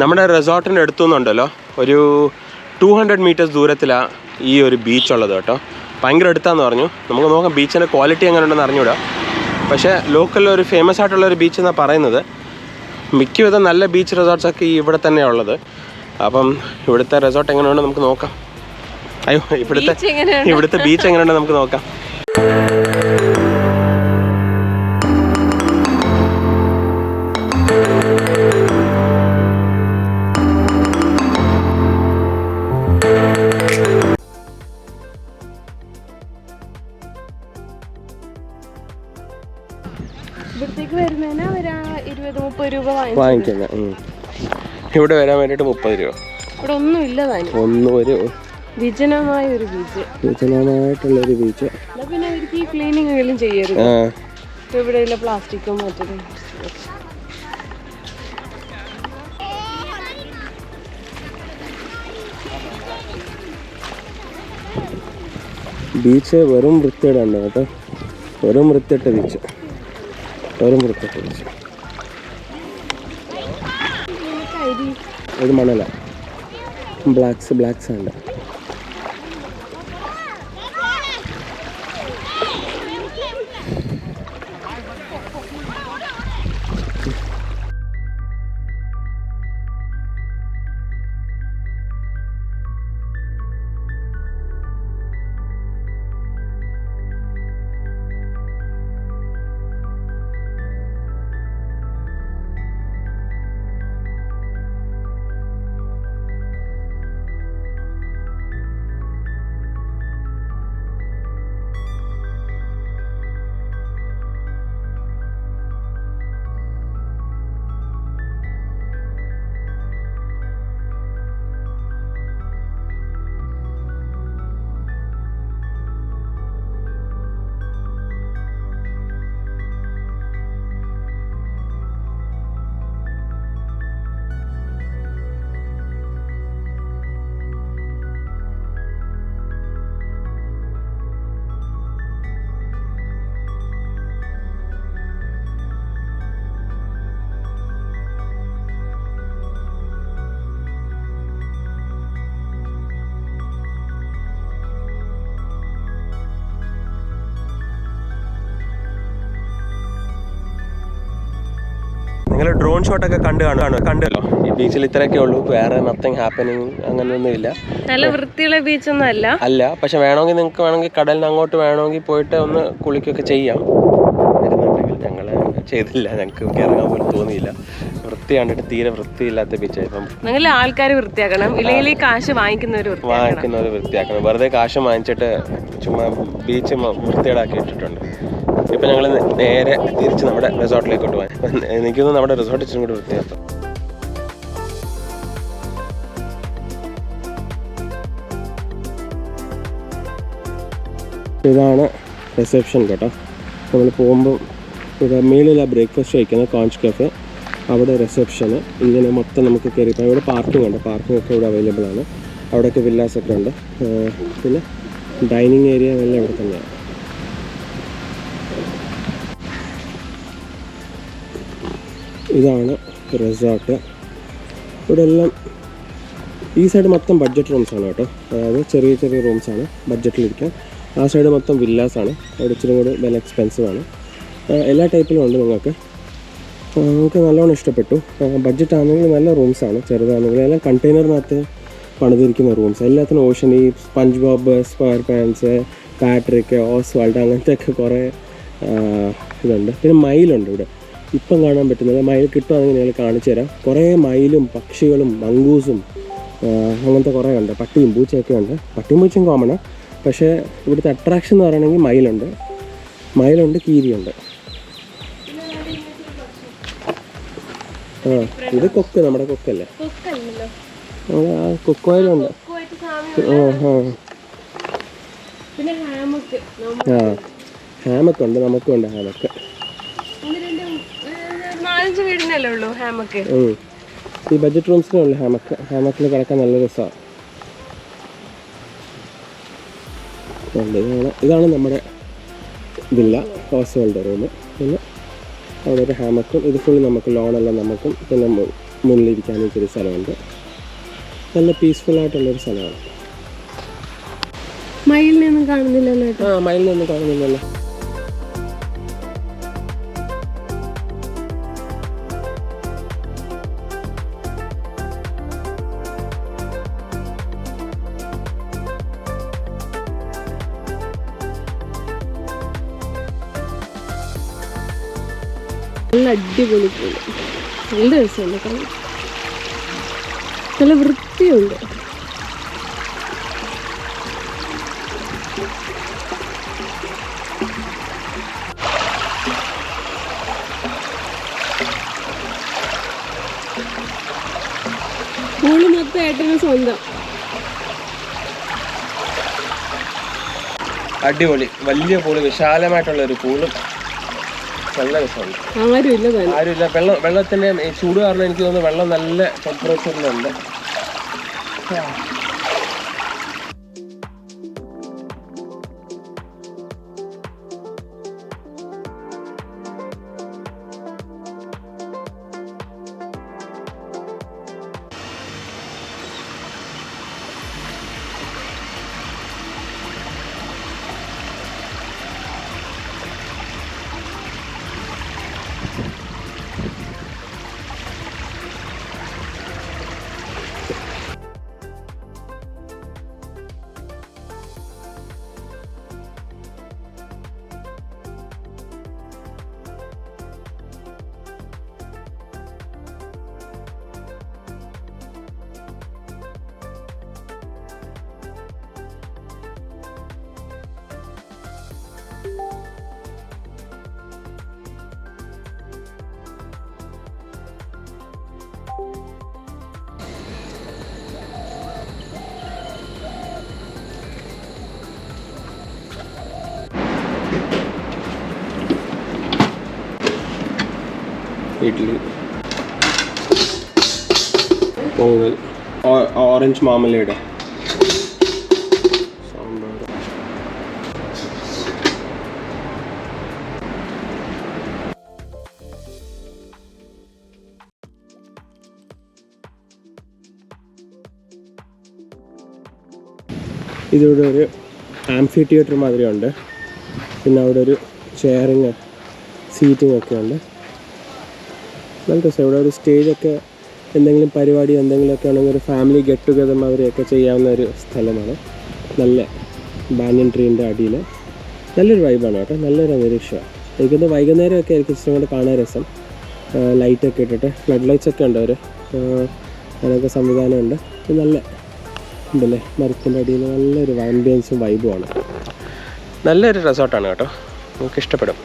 നമ്മുടെ റിസോർട്ടിൻ്റെ അടുത്തുനിന്നുണ്ടല്ലോ ഒരു 200 മീറ്റേഴ്സ് ദൂരത്തിലാണ് ഈ ഒരു ബീച്ച് ഉള്ളത് കേട്ടോ. ഭയങ്കര അടുത്താന്ന് പറഞ്ഞു. നമുക്ക് നോക്കാം ബീച്ചിൻ്റെ ക്വാളിറ്റി എങ്ങനെ ഉണ്ടെന്ന് അറിഞ്ഞൂടാ. പക്ഷേ ലോക്കലിൽ ഒരു ഫേമസ് ആയിട്ടുള്ളൊരു ബീച്ച് എന്നാണ് പറയുന്നത്. മിക്കവിധം നല്ല ബീച്ച് റിസോർട്ട്സൊക്കെ ഇവിടെ തന്നെയാണ് ഉള്ളത്. അപ്പം ഇവിടുത്തെ റിസോർട്ട് എങ്ങനെയുണ്ടെന്ന് നമുക്ക് നോക്കാം. അയ്യോ, ഇവിടുത്തെ ബീച്ച് എങ്ങനെയുണ്ടെന്ന് നമുക്ക് നോക്കാം. ഇവിടത്തേക്ക് വരുന്നതിന് ഒരു 20-30 രൂപ വാങ്ങിക്കുന്നത്. ഇവിടെ വരാൻ വേണ്ടിയിട്ട് 30 രൂപ. ഇവിടെ ഒന്നും ഇല്ലതാനും. ഒരു വിജനമായ ഒരു ബീച്ച്, വിജനമായിട്ടുള്ളൊരു ബീച്ച്. പിന്നെ അവർക്ക് ഈ ക്ലീനിങ് എങ്കിലും ചെയ്യരുത്. ഇവിടെ ഇല്ല പ്ലാസ്റ്റിക്കും മറ്റൊരു. ബീച്ച് വെറും വൃത്തിയിടാണ്ട് കേട്ടോ. വെറും വൃത്തിയിട്ട ബീച്ച്, വെറും വൃത്തിയിട്ട ബീച്ച്. ഇത് മണല, ബ്ലാക്ക് സാൻഡ്. നിങ്ങൾ ഡ്രോൺ ഷോട്ടൊക്കെ കണ്ടല്ലോ. ഈ ബീച്ചിൽ ഇത്രയൊക്കെ ഉള്ളൂ, വേറെ നത്തിങ് ഹാപ്പനിങ് അങ്ങനെയൊന്നും ഇല്ല. നല്ല വൃത്തിയുള്ള ബീച്ചൊന്നും അല്ല. പക്ഷെ നിങ്ങൾക്ക് കടലിന് അങ്ങോട്ട് വേണമെങ്കിൽ പോയിട്ട് ഒന്ന് കുളിക്കൊക്കെ ചെയ്യാം വരുന്നുണ്ടെങ്കിൽ. ഞങ്ങൾ ചെയ്തില്ല, ഞങ്ങൾക്ക് ഇറങ്ങാൻ പോലും തോന്നിയില്ല. വൃത്തി കണ്ടിട്ട് തീരെ വൃത്തിയില്ലാത്ത ബീച്ചായിരുന്നു. നിങ്ങൾ ആൾക്കാർ വൃത്തിയാക്കണം, ഇല്ലെങ്കിൽ കാശ് വാങ്ങിക്കുന്നവർ വൃത്തിയാക്കണം. വെറുതെ കാശ് വാങ്ങിച്ചിട്ട് ചുമ്മാ ബീച്ച് വൃത്തിയേടാക്കി ഇട്ടിട്ടുണ്ട്. ഇപ്പം ഞങ്ങൾ നേരെ തിരിച്ച് നമ്മുടെ റിസോർട്ടിലേക്കോട്ട് പോകാൻ. എനിക്കൊന്നും നമ്മുടെ റിസോർട്ട് ഇച്ചിരി കൂടി വൃത്തിയാക്കാം. ഇതാണ് റിസപ്ഷൻ കേട്ടോ. നമ്മൾ പോകുമ്പോൾ ഇവിടെ മേളിലാണ് ബ്രേക്ക്ഫാസ്റ്റ് കഴിക്കുന്നത്, കോഞ്ച് കഫേ. അവിടെ റിസപ്ഷന് ഇങ്ങനെ മൊത്തം നമുക്ക് കയറിപ്പോൾ ഇവിടെ പാർക്കിംഗ് ഉണ്ട്. പാർക്കിംഗ് ഒക്കെ ഇവിടെ അവൈലബിൾ ആണ്. അവിടെയൊക്കെ വില്ലാസൊക്കെ ഉണ്ട്. പിന്നെ ഡൈനിങ് ഏരിയ എല്ലാം ഇവിടെ തന്നെയാണ്. ഇതാണ് റിസോർട്ട്. ഇവിടെ എല്ലാം ഈ സൈഡ് മൊത്തം ബഡ്ജറ്റ് റൂംസാണ് കേട്ടോ. അതായത് ചെറിയ ചെറിയ റൂംസാണ് ബഡ്ജറ്റിലിരിക്കാൻ. ആ സൈഡ് മൊത്തം വില്ലാസാണ്. അവിടെ ഇച്ചിരി കൂടി വെൽ എക്സ്പെൻസീവ് ആണ്. എല്ലാ ടൈപ്പിലും ഉണ്ട്. നമുക്ക് നല്ലോണം ഇഷ്ടപ്പെട്ടു. ബഡ്ജറ്റ് ആണെങ്കിൽ നല്ല റൂംസാണ്. ചെറുതാണെങ്കിൽ എല്ലാം കണ്ടെയ്നറിനകത്ത് പണിതിരിക്കുന്ന റൂംസ്. എല്ലാത്തിനും ഓഷൻ, ഈ sponge bob, square pants, Patrick, Oswald അങ്ങനത്തെയൊക്കെ കുറേ ഇതുണ്ട്. പിന്നെ മയിലുണ്ട് ഇവിടെ. ഇപ്പം കാണാൻ പറ്റുന്നത് മയിൽ കിട്ടുകയാണെങ്കിൽ ഞങ്ങൾ കാണിച്ചു തരാം. കുറേ മയിലും പക്ഷികളും മങ്കൂസും അങ്ങനത്തെ കുറേ ഉണ്ട്. പട്ടിയും പൂച്ചയൊക്കെ ഉണ്ട്. പട്ടിയും പൂച്ചയും കോമണാണ്. പക്ഷേ ഇവിടുത്തെ അട്രാക്ഷൻ എന്ന് പറയുകയാണെങ്കിൽ മയിലുണ്ട്, കീരിയുണ്ട്. ഇത് കൊക്ക്, നമ്മുടെ കൊക്കല്ലേ, ആ കൊക്കുവായിലുണ്ട്. ഹാമക്ക് ഉണ്ട്, നമുക്കും ഉണ്ട് ഹാമക്ക്. ഈ ബഡ്ജറ്റ് റൂംസിനുള്ള ഹാമക്കിൽ കിടക്കാൻ നല്ല രസമാണ്. ഇതാണ് നമ്മുടെ വില്ല ഓസ്വാൾഡ് റൂം. പിന്നെ അവിടെ ഒരു ഹാമക്കും. ഇത് ഫുൾ നമുക്ക് ലോണെല്ലാം നമുക്കും. പിന്നെ മുന്നിലിരിക്കാനും ഇത്തിരി സ്ഥലമുണ്ട്. നല്ല പീസ്ഫുള്ളായിട്ടുള്ളൊരു സ്ഥലമാണ്. മയിലിനൊന്നും കാണുന്നില്ലല്ലോ കേട്ടോ. മയിലിനൊന്നും കാണുന്നില്ലല്ലോ. നല്ല അടിപൊളി പൂള്, നല്ല രസമുണ്ട് കാണാൻ, നല്ല വൃത്തിയുണ്ട്. പൂള് മൊത്തം ഏട്ടന് സ്വന്തം. അടിപൊളി വലിയ പൂള്, വിശാലമായിട്ടുള്ളൊരു പൂള്, നല്ല രസമുണ്ട്. ആരുമില്ല. വെള്ളത്തിൻ്റെ ചൂട് കാരണം എനിക്ക് തോന്നുന്നു വെള്ളം നല്ല ടെമ്പറേച്ചറിലുണ്ട്. ഇഡ്ഡലി, പൊങ്ങൽ, ഓറഞ്ച് മാമലയുടെ, സാമ്പാർ. ഇതിവിടെ ഒരു ആംഫി തിയേറ്റർ മാതിരിയുണ്ട്. പിന്നെ അവിടെ ഒരു ചെയറിങ് സീറ്റിംഗ് ഒക്കെ ഉണ്ട്. നല്ല രസം. ഇവിടെ ഒരു സ്റ്റേജൊക്കെ എന്തെങ്കിലും പരിപാടി എന്തെങ്കിലുമൊക്കെ ആണെങ്കിൽ ഒരു ഫാമിലി ഗെറ്റ് ടുഗദർ മാതിരിയൊക്കെ ചെയ്യാവുന്ന ഒരു സ്ഥലമാണ്. നല്ല ബാനിയൻ ട്രീൻ്റെ അടിയിൽ നല്ലൊരു വൈബാണ് കേട്ടോ. നല്ലൊരു അന്തരീക്ഷമാണ്. എനിക്കൊന്ന് വൈകുന്നേരമൊക്കെ ആയിരിക്കും ഇച്ചിരി കൂടെ കാണാൻ രസം. ലൈറ്റൊക്കെ ഇട്ടിട്ട് ഫ്ലഡ് ലൈറ്റ്സ് ഒക്കെ ഉണ്ട്. അതിനൊക്കെ സംവിധാനമുണ്ട്. നല്ല ഉണ്ടല്ലേ, മരത്തിൻ്റെ അടിയിൽ നല്ലൊരു ആംബിയൻസും വൈബുമാണ്. നല്ലൊരു റിസോർട്ടാണ് കേട്ടോ, നമുക്ക് ഇഷ്ടപ്പെടും.